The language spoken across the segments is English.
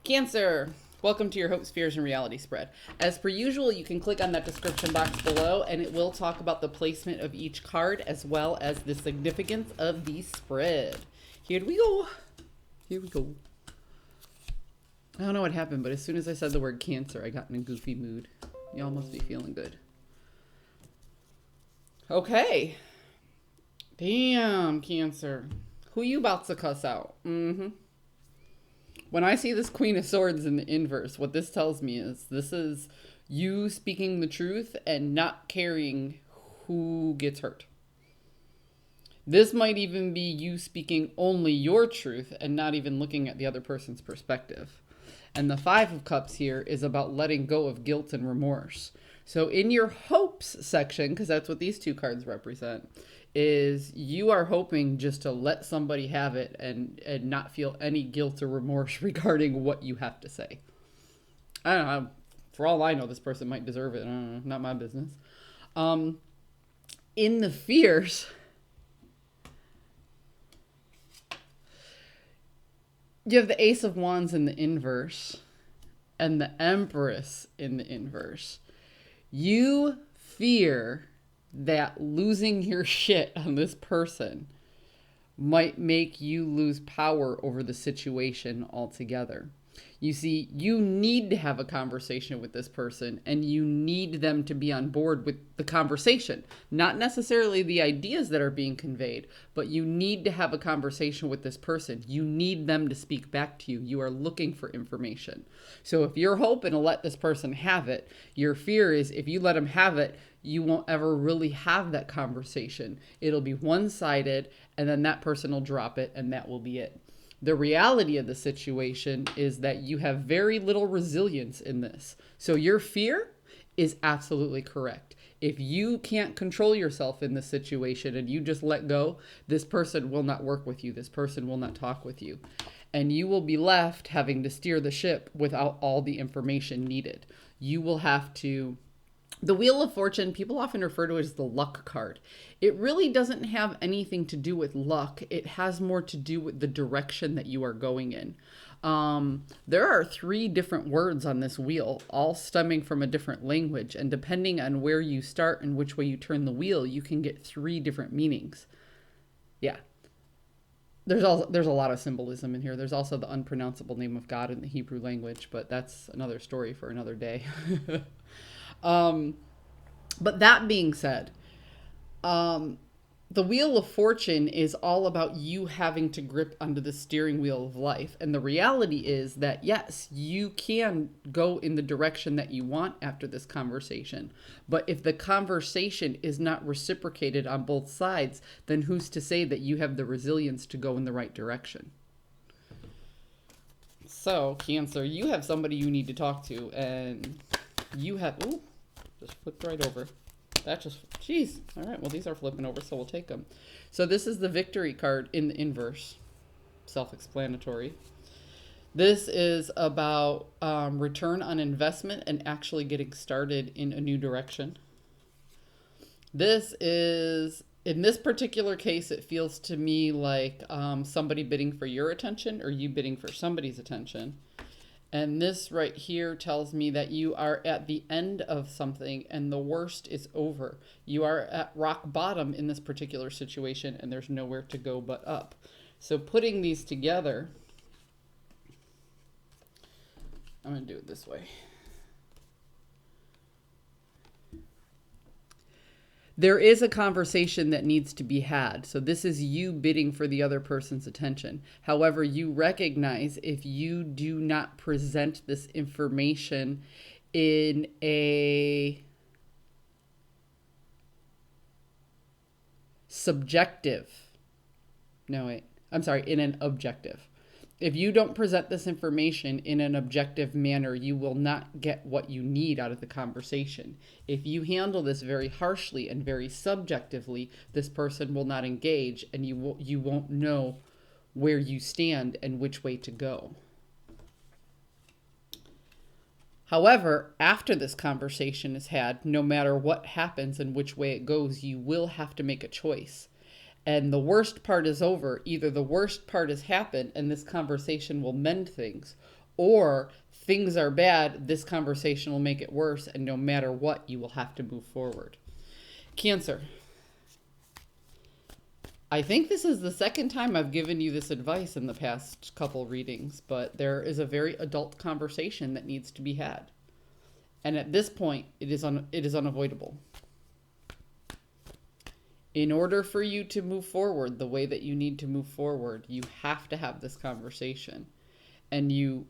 Cancer, welcome to your hopes, fears, and reality spread. As per usual, you can click on that description box below and it will talk about the placement of each card as well as the significance of the spread. Here we go. Here we go. I don't know what happened, but as soon as I said the word Cancer, I got in a goofy mood. Y'all must be feeling good. Okay. Damn, Cancer. Who you about to cuss out? When I see this Queen of Swords in the inverse, what this tells me is this is you speaking the truth and not caring who gets hurt. This might even be you speaking only your truth and not even looking at the other person's perspective. And the Five of Cups here is about letting go of guilt and remorse. So in your hopes section, because that's what these two cards represent, is you are hoping just to let somebody have it and not feel any guilt or remorse regarding what you have to say. I don't know. For all I know, this person might deserve it. I don't know. Not my business. In the fears, you have the Ace of Wands in the inverse and the Empress in the inverse. You fear that losing your shit on this person might make you lose power over the situation altogether. You see, you need to have a conversation with this person and you need them to be on board with the conversation. Not necessarily the ideas that are being conveyed, but you need to have a conversation with this person. You need them to speak back to you. You are looking for information. So if you're hoping to let this person have it, your fear is if you let them have it, you won't ever really have that conversation. It'll be one-sided and then that person will drop it and that will be it. The reality of the situation is that you have very little resilience in this. So your fear is absolutely correct. If you can't control yourself in this situation and you just let go, this person will not work with you. This person will not talk with you. And you will be left having to steer the ship without all the information needed. You will have to... The Wheel of Fortune, people often refer to it as the luck card. It really doesn't have anything to do with luck. It has more to do with the direction that you are going in. There are 3 different words on this wheel, all stemming from a different language. And depending on where you start and which way you turn the wheel, you can get 3 different meanings. Yeah. There's a lot of symbolism in here. There's also the unpronounceable name of God in the Hebrew language, but that's another story for another day. But that being said, the Wheel of Fortune is all about you having to grip onto the steering wheel of life. And the reality is that, yes, you can go in the direction that you want after this conversation. But if the conversation is not reciprocated on both sides, then who's to say that you have the resilience to go in the right direction? So, Cancer, you have somebody you need to talk to, and you have... Ooh, just flipped right over. That just, jeez. All right, well, these are flipping over, so we'll take them. So this is the Victory card in the inverse. Self-explanatory. This is about return on investment and actually getting started in a new direction. This is, in this particular case, it feels to me like somebody bidding for your attention or you bidding for somebody's attention. And this right here tells me that you are at the end of something and the worst is over. You are at rock bottom in this particular situation and there's nowhere to go but up. So putting these together, I'm going to do it this way. There is a conversation that needs to be had. So this is you bidding for the other person's attention. However, you recognize if you do not present this information in a subjective, no wait, I'm sorry, in an objective. If you don't present this information in an objective manner, you will not get what you need out of the conversation. If you handle this very harshly and very subjectively, this person will not engage and you won't know where you stand and which way to go. However, after this conversation is had, no matter what happens and which way it goes, you will have to make a choice. And the worst part is over. Either the worst part has happened and this conversation will mend things, or things are bad, this conversation will make it worse, and no matter what, you will have to move forward. Cancer. I think this is the second time I've given you this advice in the past couple readings, but there is a very adult conversation that needs to be had. And at this point, it is unavoidable. In order for you to move forward the way that you need to move forward, you have to have this conversation. And you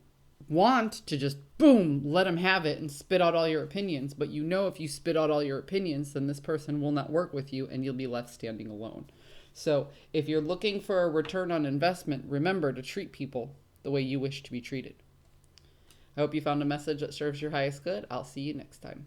want to just, boom, let them have it and spit out all your opinions. But you know if you spit out all your opinions, then this person will not work with you and you'll be left standing alone. So if you're looking for a return on investment, remember to treat people the way you wish to be treated. I hope you found a message that serves your highest good. I'll see you next time.